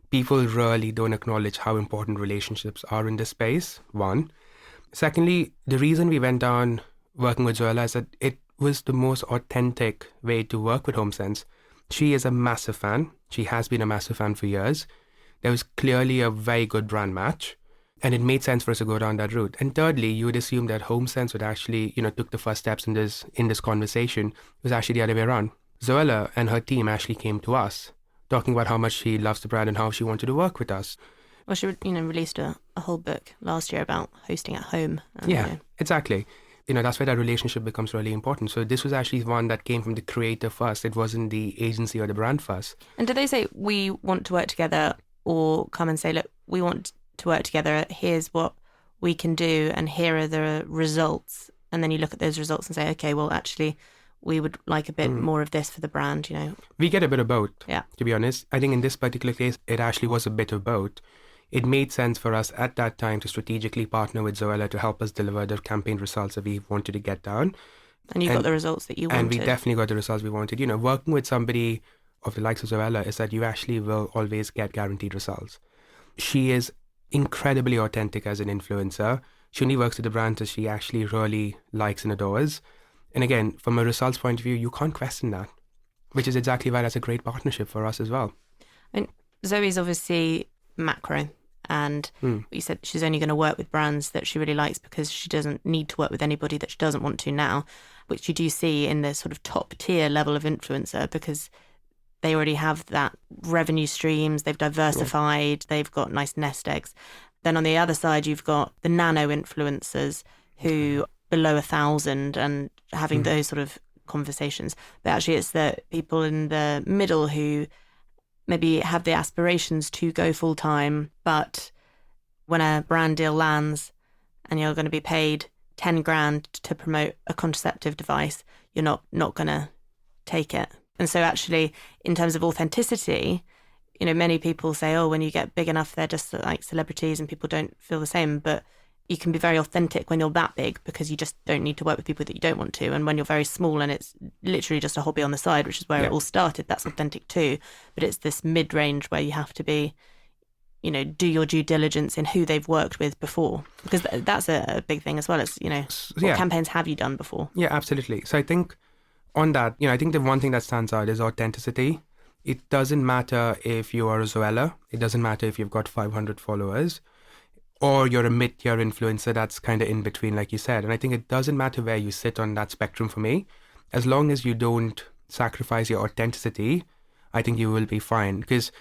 People really don't acknowledge how important relationships are in this space, one. Secondly, the reason we went down working with Zoella is that it was the most authentic way to work with HomeSense. She is a massive fan. She has been a massive fan for years. There was clearly a very good brand match, and it made sense for us to go down that route. And thirdly, you would assume that HomeSense would actually, took the first steps in this conversation. It was actually the other way around. Zoella and her team actually came to us talking about how much she loves the brand and how she wanted to work with us. Well, she released a whole book last year about hosting at home. Yeah, exactly. That's where that relationship becomes really important. So this was actually one that came from the creator first. It wasn't the agency or the brand first. And did they say, we want to work together, or come and say, look, we want to work together, here's what we can do and here are the results? And then you look at those results and say, okay, well, actually, we would like a bit more of this for the brand, We get a bit of both, yeah. To be honest. I think in this particular case, it actually was a bit of both. It made sense for us at that time to strategically partner with Zoella to help us deliver the campaign results that we wanted to get down. And you got the results that you wanted. And we definitely got the results we wanted. Working with somebody of the likes of Zoella is that you actually will always get guaranteed results. She is incredibly authentic as an influencer. She only works with the brands that she actually really likes and adores. And again, from a results point of view, you can't question that, which is exactly why that's a great partnership for us as well. And Zoe's obviously macro. And you said she's only going to work with brands that she really likes because she doesn't need to work with anybody that she doesn't want to now, which you do see in the sort of top tier level of influencer, because they already have that revenue streams, they've diversified, they've got nice nest eggs. Then on the other side, you've got the nano influencers who below 1,000 and having those sort of conversations. But actually it's the people in the middle who maybe have the aspirations to go full time, but when a brand deal lands and you're going to be paid 10 grand to promote a contraceptive device, you're not going to take it. And so actually, in terms of authenticity, many people say, oh, when you get big enough, they're just like celebrities and people don't feel the same. But you can be very authentic when you're that big because you just don't need to work with people that you don't want to. And when you're very small and it's literally just a hobby on the side, which is where it all started, that's authentic too. But it's this mid-range where you have to be, do your due diligence in who they've worked with before. Because that's a big thing as well. It's, what campaigns have you done before? Yeah, absolutely. So I think on that, I think the one thing that stands out is authenticity. It doesn't matter if you are a Zoella. It doesn't matter if you've got 500 followers. Or you're a mid-tier influencer that's kind of in between, like you said. And I think it doesn't matter where you sit on that spectrum for me. As long as you don't sacrifice your authenticity, I think you will be fine. Because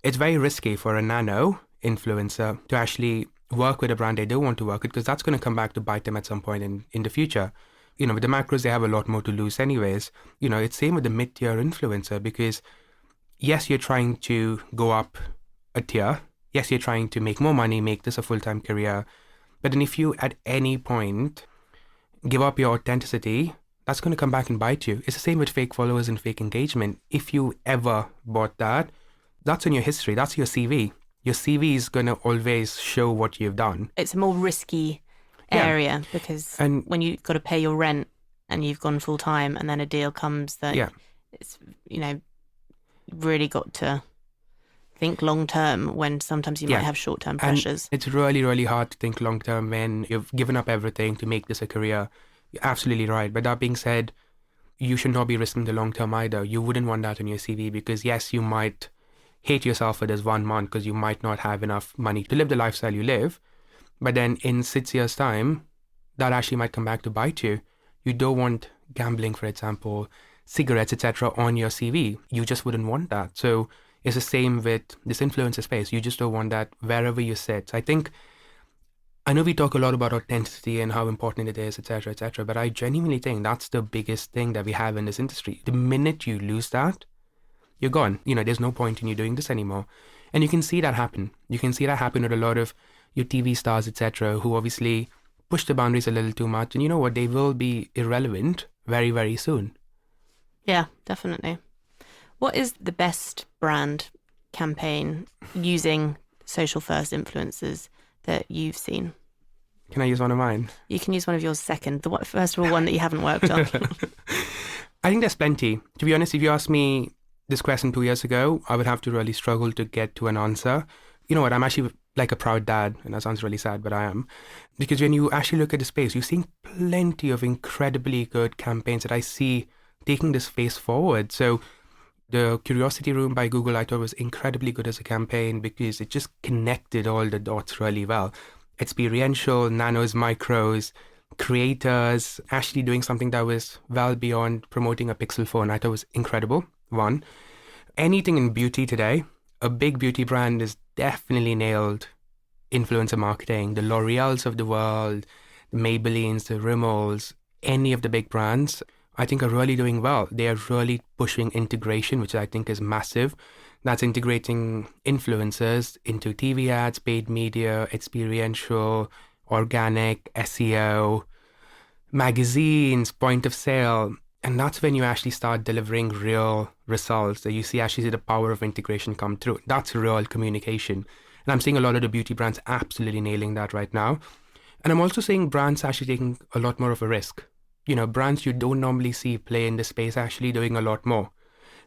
it's very risky for a nano influencer to actually work with a brand they don't want to work with, because that's going to come back to bite them at some point in the future. With the macros, they have a lot more to lose anyways. It's same with the mid-tier influencer, because yes, you're trying to go up a tier. Yes, you're trying to make more money, make this a full-time career. But then if you at any point give up your authenticity, that's going to come back and bite you. It's the same with fake followers and fake engagement. If you ever bought that, that's in your history. That's your CV. Your CV is going to always show what you've done. It's a more risky area because when you've got to pay your rent and you've gone full-time and then a deal comes that it's, really got to think long term when sometimes you might have short term pressures. And it's really, really hard to think long term when you've given up everything to make this a career. You're absolutely right. But that being said, you should not be risking the long term either. You wouldn't want that on your CV because yes, you might hate yourself for this 1 month because you might not have enough money to live the lifestyle you live. But then in 6 years' time, that actually might come back to bite you. You don't want gambling, for example, cigarettes, etc. on your CV. You just wouldn't want that. So it's the same with this influencer space. You just don't want that wherever you sit. I know we talk a lot about authenticity and how important it is, etc., but I genuinely think that's the biggest thing that we have in this industry. The minute you lose that, you're gone. There's no point in you doing this anymore. And you can see that happen. You can see that happen with a lot of your TV stars, etc., who obviously push the boundaries a little too much. And you know what? They will be irrelevant very, very soon. Yeah, definitely. What is the best brand campaign using social first influencers that you've seen? Can I use one of mine? You can use one of yours second. First of all, one that you haven't worked on. I think there's plenty. To be honest, if you asked me this question 2 years ago, I would have to really struggle to get to an answer. You know what? I'm actually like a proud dad, and that sounds really sad, but I am. Because when you actually look at the space, you're seeing plenty of incredibly good campaigns that I see taking this face forward. So the Curiosity Room by Google, I thought was incredibly good as a campaign because it just connected all the dots really well. Experiential, nanos, micros, creators, actually doing something that was well beyond promoting a Pixel phone. I thought was incredible. One. anything in beauty today, a big beauty brand has definitely nailed influencer marketing. The L'Oreals of the world, the Maybellines, the Rimmel's, any of the big brands, I think are really doing well. They are really pushing integration, which I think is massive. That's integrating influencers into TV ads, paid media, experiential, organic, SEO, magazines, point of sale. And that's when you actually start delivering real results, that you actually see the power of integration come through. That's real communication. And I'm seeing a lot of the beauty brands absolutely nailing that right now. And I'm also seeing brands actually taking a lot more of a risk. Brands you don't normally see play in this space actually doing a lot more.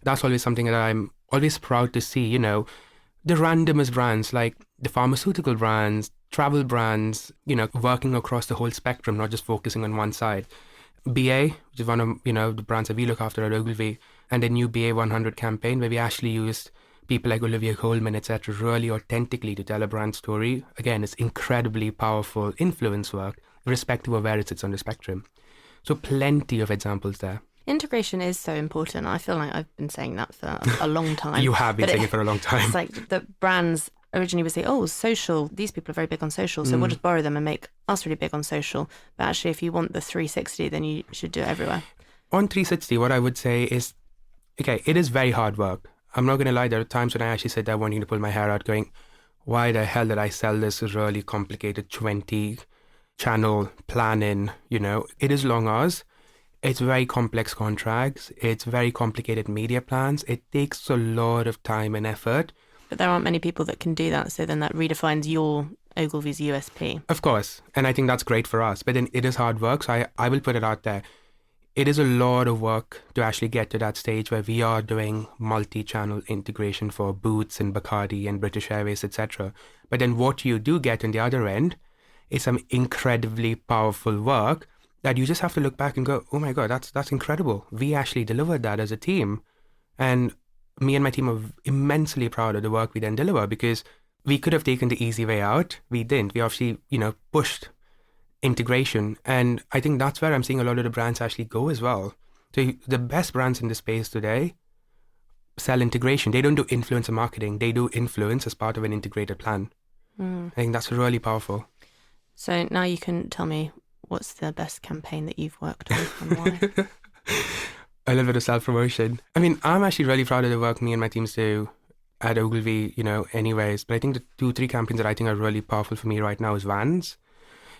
That's always something that I'm always proud to see, the randomest brands like the pharmaceutical brands, travel brands, working across the whole spectrum, not just focusing on one side. BA, which is one of, the brands that we look after at Ogilvy, and the new BA 100 campaign where we actually used people like Olivia Colman, etc., really authentically to tell a brand story. Again, it's incredibly powerful influence work, irrespective of where it sits on the spectrum. So plenty of examples there. Integration is so important. I feel like I've been saying that for a long time. You have been saying it for a long time. It's like the brands originally would say, oh, social, these people are very big on social, so we'll just borrow them and make us really big on social. But actually, if you want the 360, then you should do it everywhere. On 360, what I would say is, okay, it is very hard work. I'm not going to lie, there are times when I actually sit there wanting to pull my hair out going, why the hell did I sell this really complicated 20-channel planning? It is long hours. It's very complex contracts. It's very complicated media plans. It takes a lot of time and effort. But there aren't many people that can do that. So then that redefines your Ogilvy's USP. Of course. And I think that's great for us. But then it is hard work. So I will put it out there. It is a lot of work to actually get to that stage where we are doing multi-channel integration for Boots and Bacardi and British Airways, etc. But then what you do get on the other end is some incredibly powerful work that you just have to look back and go, oh my God, that's incredible. We actually delivered that as a team. And me and my team are immensely proud of the work we then deliver, because we could have taken the easy way out. We didn't. We obviously, pushed integration. And I think that's where I'm seeing a lot of the brands actually go as well. So the best brands in the space today sell integration. They don't do influencer marketing. They do influence as part of an integrated plan. I think that's really powerful. So now you can tell me, what's the best campaign that you've worked on and why? A little bit of self-promotion. I mean, I'm actually really proud of the work me and my teams do at Ogilvy, anyways. But I think the 2-3 campaigns that I think are really powerful for me right now is Vans,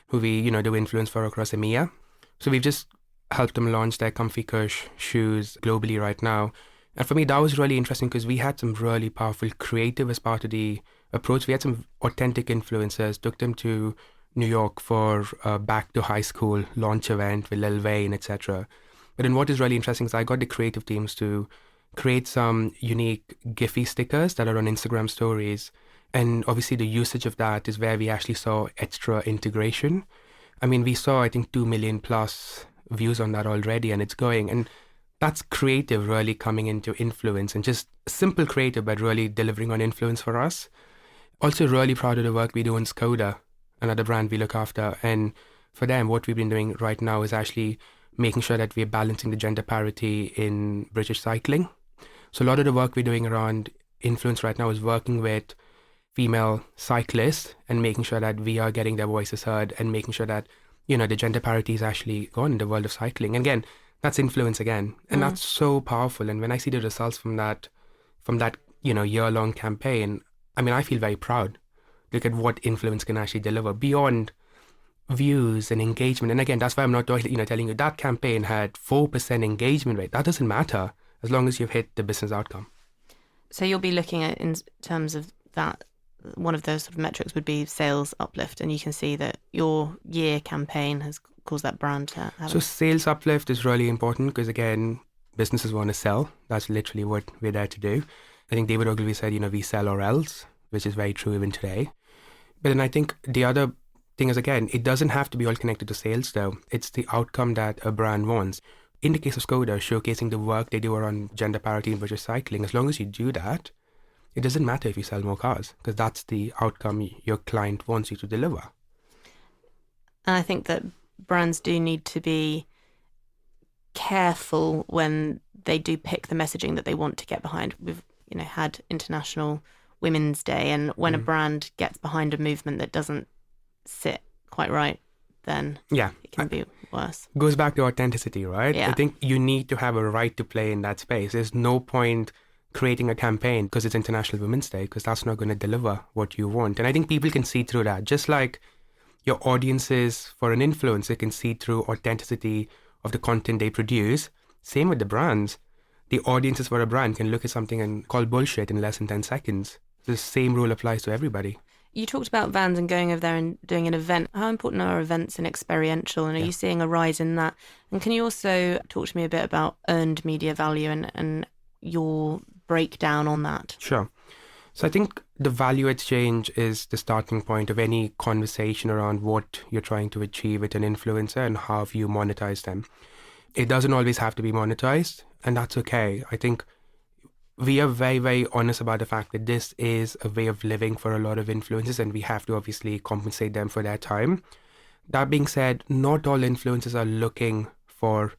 who we, do influence for across EMEA. So we've just helped them launch their comfy cush shoes globally right now. And for me, that was really interesting because we had some really powerful creative as part of the approach. We had some authentic influencers, took them to New York for a back to high school launch event with Lil Wayne, etc. But then what is really interesting is I got the creative teams to create some unique Giphy stickers that are on Instagram stories. And obviously the usage of that is where we actually saw extra integration. I mean, we saw, I think, 2 million plus views on that already, and it's going. And that's creative really coming into influence, and just simple creative, but really delivering on influence for us. Also really proud of the work we do in Skoda, another brand we look after. And for them, what we've been doing right now is actually making sure that we're balancing the gender parity in British cycling. So a lot of the work we're doing around influence right now is working with female cyclists and making sure that we are getting their voices heard and making sure that, the gender parity is actually gone in the world of cycling. And again, that's influence again. And that's so powerful. And when I see the results from that, year-long campaign, I mean, I feel very proud. Look at what influence can actually deliver beyond views and engagement. And again, that's why I'm not telling you that campaign had 4% engagement rate. That doesn't matter as long as you've hit the business outcome. So you'll be looking at, in terms of that, one of those sort of metrics would be sales uplift, and you can see that your year campaign has caused that brand to have. So sales uplift is really important because, again, businesses want to sell. That's literally what we're there to do. I think David Ogilvy said, we sell or else, which is very true even today. But then I think the other thing is, again, it doesn't have to be all connected to sales though. It's the outcome that a brand wants. In the case of Skoda, showcasing the work they do around gender parity in British cycling, as long as you do that, it doesn't matter if you sell more cars, because that's the outcome your client wants you to deliver. And I think that brands do need to be careful when they do pick the messaging that they want to get behind. We've had International Women's Day, and when a brand gets behind a movement that doesn't sit quite right, then it can be worse. Goes back to authenticity, right? Yeah. I think you need to have a right to play in that space. There's no point creating a campaign because it's International Women's Day, because that's not going to deliver what you want. And I think people can see through that. Just like your audiences for an influencer can see through authenticity of the content they produce, same with the brands. The audiences for a brand can look at something and call bullshit in less than 10 seconds. The same rule applies to everybody. You talked about Vans and going over there and doing an event. How important are events and experiential? And are you seeing a rise in that? And can you also talk to me a bit about earned media value and your breakdown on that? Sure. So I think the value exchange is the starting point of any conversation around what you're trying to achieve with an influencer and how you monetize them. It doesn't always have to be monetized, and that's okay. I think we are very, very honest about the fact that this is a way of living for a lot of influencers, and we have to obviously compensate them for their time. That being said, not all influencers are looking for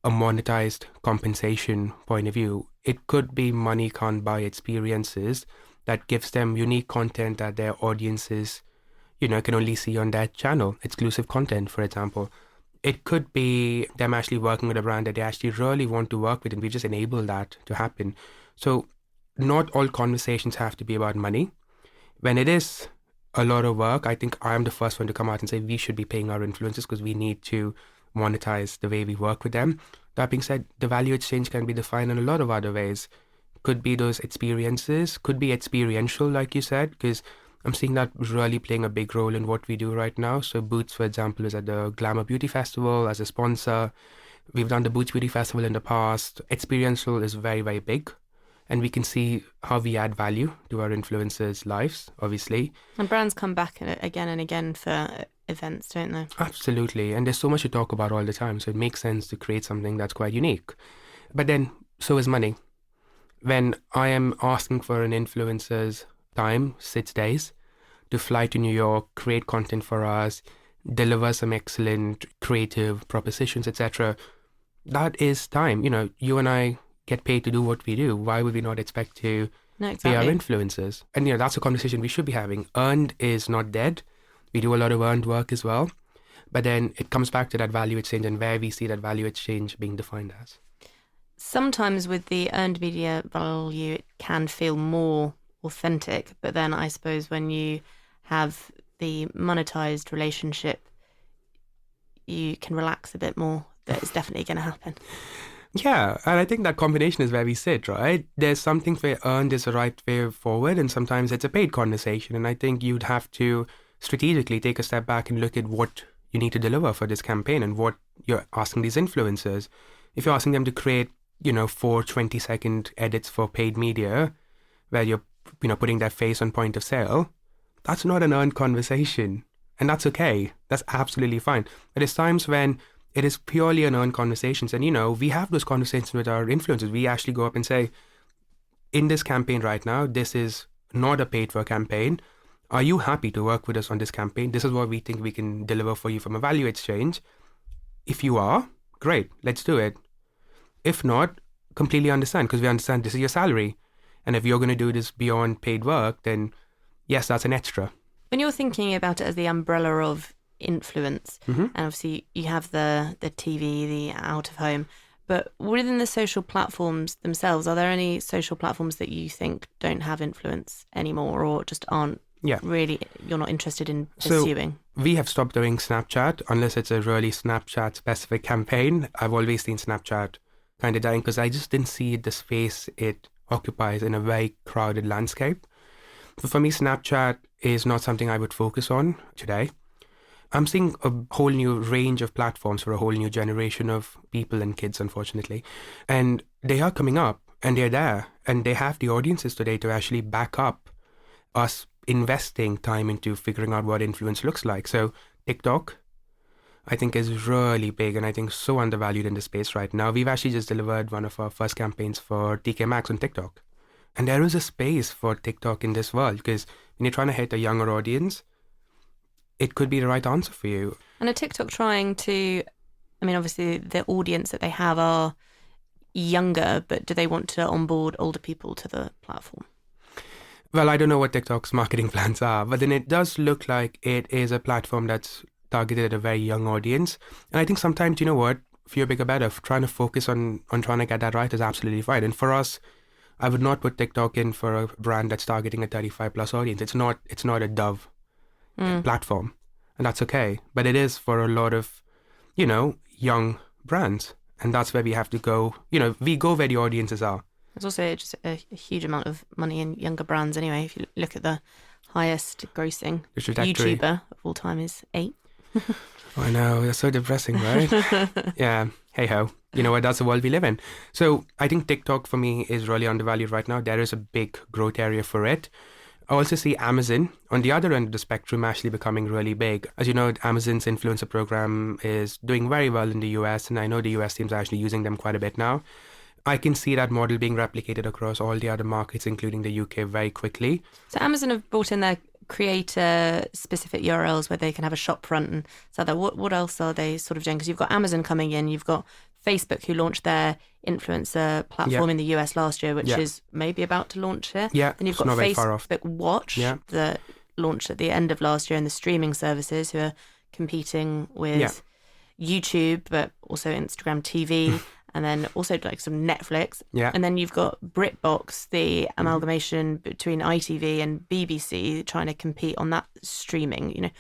a monetized compensation point of view. It could be money can't buy experiences that gives them unique content that their audiences, can only see on their channel, exclusive content, for example. It could be them actually working with a brand that they actually really want to work with, and we just enable that to happen. So not all conversations have to be about money. When it is a lot of work, I think I'm the first one to come out and say we should be paying our influencers because we need to monetize the way we work with them. That being said, the value exchange can be defined in a lot of other ways. Could be those experiences, could be experiential, like you said, because I'm seeing that really playing a big role in what we do right now. So Boots, for example, is at the Glamour Beauty Festival as a sponsor. We've done the Boots Beauty Festival in the past. Experiential is very, very big. And we can see how we add value to our influencers' lives, obviously. And brands come back again and again for events, don't they? Absolutely. And there's so much to talk about all the time. So it makes sense to create something that's quite unique. But then, so is money. When I am asking for an influencer's time, 6 days, to fly to New York, create content for us, deliver some excellent creative propositions, etc., that is time. You and I get paid to do what we do. Why would we not expect to be our influencers? And that's a conversation we should be having. Earned is not dead. We do a lot of earned work as well. But then it comes back to that value exchange and where we see that value exchange being defined as. Sometimes with the earned media value, it can feel more authentic. But then I suppose when you have the monetized relationship, you can relax a bit more that it's definitely going to happen. Yeah, and I think that combination is where we sit, right? There's something where earned is the right way forward, and sometimes it's a paid conversation. And I think you'd have to strategically take a step back and look at what you need to deliver for this campaign and what you're asking these influencers. If you're asking them to create, 4 20-second edits for paid media, where you're, putting their face on point of sale, that's not an earned conversation. And that's okay. That's absolutely fine. But there's times when it is purely an earned conversations. And, we have those conversations with our influencers. We actually go up and say, in this campaign right now, this is not a paid for campaign. Are you happy to work with us on this campaign? This is what we think we can deliver for you from a value exchange. If you are, great, let's do it. If not, completely understand, because we understand this is your salary. And if you're going to do this beyond paid work, then yes, that's an extra. When you're thinking about it as the umbrella of influence, and obviously you have the TV, the out of home, but within the social platforms themselves, are there any social platforms that you think don't have influence anymore or just aren't really, you're not interested in pursuing? So we have stopped doing Snapchat unless it's a really Snapchat specific campaign. I've always seen Snapchat kind of dying because I just didn't see the space it occupies in a very crowded landscape. So for me, Snapchat is not something I would focus on today. I'm seeing a whole new range of platforms for a whole new generation of people and kids, unfortunately. And they are coming up and they're there and they have the audiences today to actually back up us investing time into figuring out what influence looks like. So TikTok, I think, is really big and I think so undervalued in the space right now. We've actually just delivered one of our first campaigns for TK Maxx on TikTok. And there is a space for TikTok in this world because when you're trying to hit a younger audience, it could be the right answer for you. And a TikTok trying to, obviously the audience that they have are younger, but do they want to onboard older people to the platform? Well, I don't know what TikTok's marketing plans are, but then it does look like it is a platform that's targeted at a very young audience. And I think sometimes, you know what, fewer, bigger, better. Trying to focus on trying to get that right is absolutely fine. And for us, I would not put TikTok in for a brand that's targeting a 35 plus audience. It's not a Dove platform, and that's okay. But it is for a lot of, young brands. And that's where we have to go. We go where the audiences are. There's also just a huge amount of money in younger brands anyway. If you look at the highest grossing YouTuber of all time is 8. I know, that's so depressing, right? Yeah, hey ho. You know what, that's the world we live in. So I think TikTok for me is really undervalued right now. There is a big growth area for it. I also see Amazon on the other end of the spectrum actually becoming really big. As you know, Amazon's influencer program is doing very well in the US, and I know the US teams are actually using them quite a bit now. I can see that model being replicated across all the other markets, including the UK, very quickly. So Amazon have brought in their creator-specific URLs where they can have a shop front and so that. What else are they sort of doing? Because you've got Amazon coming in, you've got Facebook who launched their influencer platform in the US last year, which is maybe about to launch here. Yeah, and you've got Facebook Watch that launched at the end of last year, and the streaming services who are competing with YouTube, but also Instagram TV. And then also like some Netflix. Yeah. And then you've got BritBox, the amalgamation between ITV and BBC, trying to compete on that streaming.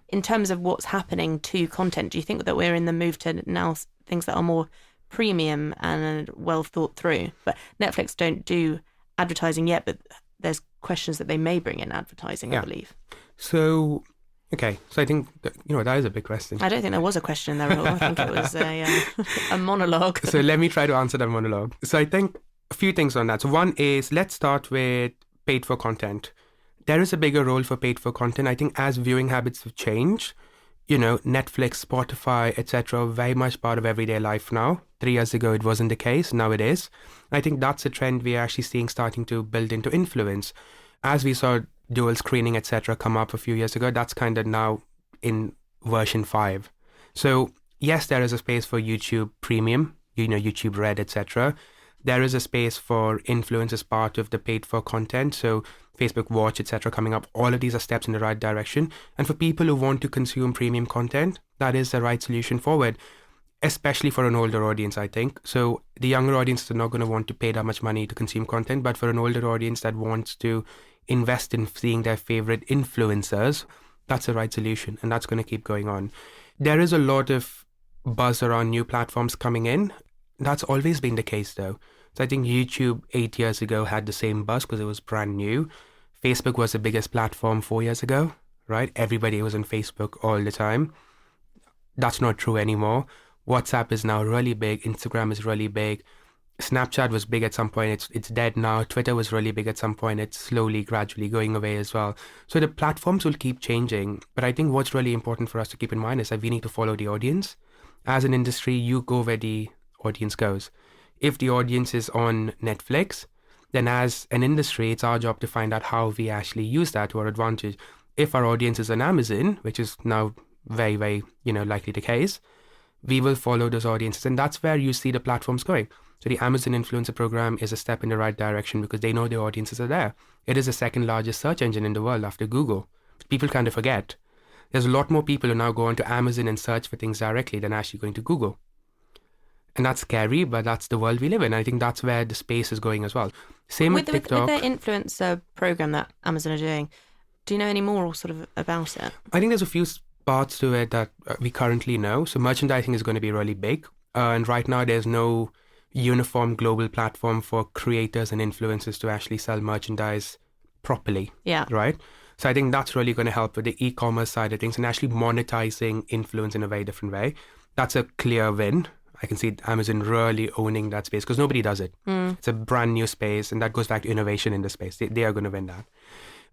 In terms of what's happening to content, do you think that we're in the move to now things that are more premium and well thought through? But Netflix don't do advertising yet, but there's questions that they may bring in advertising, I believe. So I think that is a big question. I don't think there was a question there, Rahul. I think it was a monologue. So let me try to answer that monologue. So I think a few things on that. So one is, let's start with paid for content. There is a bigger role for paid for content. I think as viewing habits have changed, Netflix, Spotify, etc., are very much part of everyday life now. 3 years ago, it wasn't the case. Now it is. I think that's a trend we're actually seeing starting to build into influence. As we saw dual screening, etc., come up a few years ago, that's kind of now in version 5. So yes, there is a space for YouTube Premium, YouTube Red, etc. There is a space for influence as part of the paid for content. So Facebook Watch, etc., coming up. All of these are steps in the right direction. And for people who want to consume premium content, that is the right solution forward, especially for an older audience, I think. So the younger audience are not going to want to pay that much money to consume content, but for an older audience that wants to invest in seeing their favorite influencers, that's the right solution, and that's going to keep going on. There is a lot of buzz around new platforms coming in. That's always been the case though. So I think YouTube 8 years ago had the same buzz because it was brand new. Facebook was the biggest platform 4 years ago, right? Everybody was on Facebook all the time. That's not true anymore. WhatsApp is now really big. Instagram is really big. Snapchat was big at some point. It's dead now. Twitter was really big at some point. It's slowly, gradually going away as well. So the platforms will keep changing. But I think what's really important for us to keep in mind is that we need to follow the audience. As an industry, you go where the audience goes. If the audience is on Netflix, then as an industry, it's our job to find out how we actually use that to our advantage. If our audience is on Amazon, which is now very, very, likely the case, we will follow those audiences. And that's where you see the platforms going. So the Amazon influencer program is a step in the right direction because they know their audiences are there. It is the second largest search engine in the world after Google. People kind of forget. There's a lot more people who now go onto Amazon and search for things directly than actually going to Google. And that's scary, but that's the world we live in. I think that's where the space is going as well. Same with TikTok. With their influencer program that Amazon are doing, do you know any more sort of about it? I think there's a few parts to it that we currently know. So merchandising is going to be really big. And right now there's no uniform global platform for creators and influencers to actually sell merchandise properly. Yeah. Right? So I think that's really going to help with the e-commerce side of things and actually monetizing influence in a very different way. That's a clear win. I can see Amazon really owning that space because nobody does it. It's a brand new space, and that goes back to innovation in the space. They are going to win that.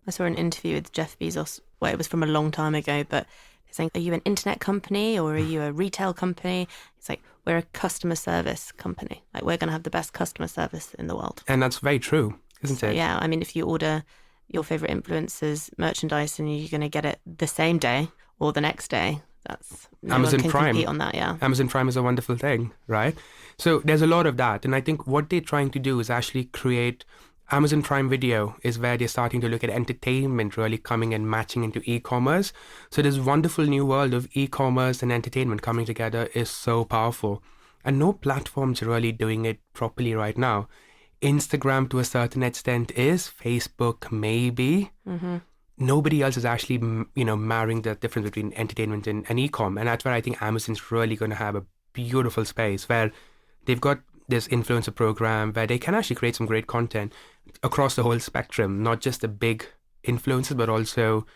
I saw an interview with Jeff Bezos. Well, it was from a long time ago, but they're saying, are you an internet company or are you a retail company? It's like, we're a customer service company. Like, we're going to have the best customer service in the world. And that's very true, isn't it? Yeah. I mean, if you order your favorite influencers merchandise and you're going to get it the same day or the next day, that's no Amazon one can Prime. compete on that. Yeah. Amazon Prime is a wonderful thing, right? So there's a lot of that. And I think what they're trying to do is actually create Amazon Prime Video is where they're starting to look at entertainment really coming and matching into e-commerce. So this wonderful new world of e-commerce and entertainment coming together is so powerful. And no platform's really doing it properly right now. Instagram to a certain extent is, Facebook maybe. Nobody else is actually, marrying the difference between entertainment and e-com. And that's where I think Amazon's really going to have a beautiful space where they've got this influencer program where they can actually create some great content across the whole spectrum, not just the big influencers, but also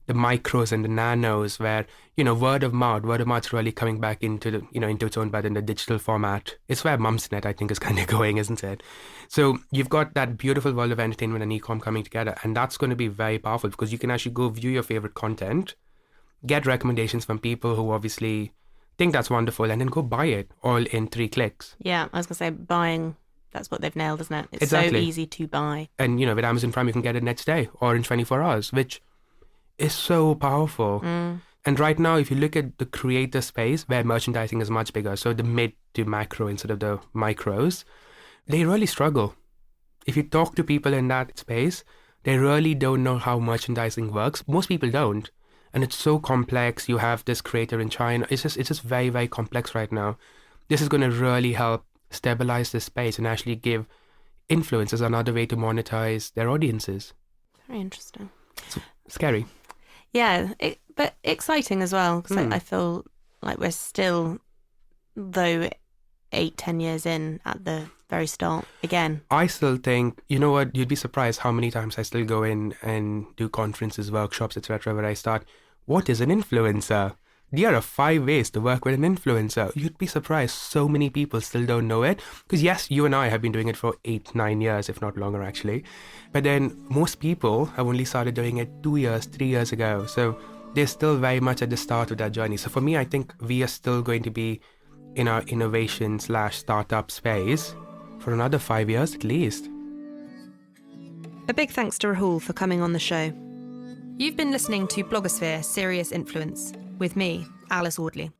the micros and the nanos where, word of mouth's really coming back into the, into its own, but in the digital format. It's where Mumsnet, I think, is kind of going, isn't it? So you've got that beautiful world of entertainment and e-com coming together, and that's going to be very powerful because you can actually go view your favorite content, get recommendations from people who obviously think that's wonderful, and then go buy it all in 3 clicks. Yeah, I was going to say buying, that's what they've nailed, isn't it? It's Exactly. so easy to buy. And, with Amazon Prime, you can get it next day or in 24 hours, which is so powerful. And right now, if you look at the creator space where merchandising is much bigger, so the mid to macro instead of the micros, they really struggle. If you talk to people in that space, they really don't know how merchandising works. Most people don't. And it's so complex. You have this creator in China. It's just very, very complex right now. This is going to really help stabilize this space and actually give influencers another way to monetize their audiences. Very interesting. It's scary. Yeah, but exciting as well, because I feel like we're still, though 8-10 years in at the very start again. I still think, you know what, you'd be surprised how many times I still go in and do conferences, workshops, etc., where I start, what is an influencer? There are 5 ways to work with an influencer. You'd be surprised so many people still don't know it. Because yes, you and I have been doing it for 8-9 years, if not longer actually. But then most people have only started doing it 2 years, 3 years ago. So they're still very much at the start of that journey. So for me, I think we are still going to be in our innovation/startup space for another 5 years at least. A big thanks to Rahul for coming on the show. You've been listening to Blogosphere Serious Influence with me, Alice Audley.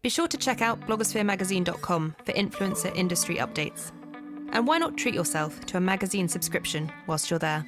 Be sure to check out blogospheremagazine.com for influencer industry updates. And why not treat yourself to a magazine subscription whilst you're there?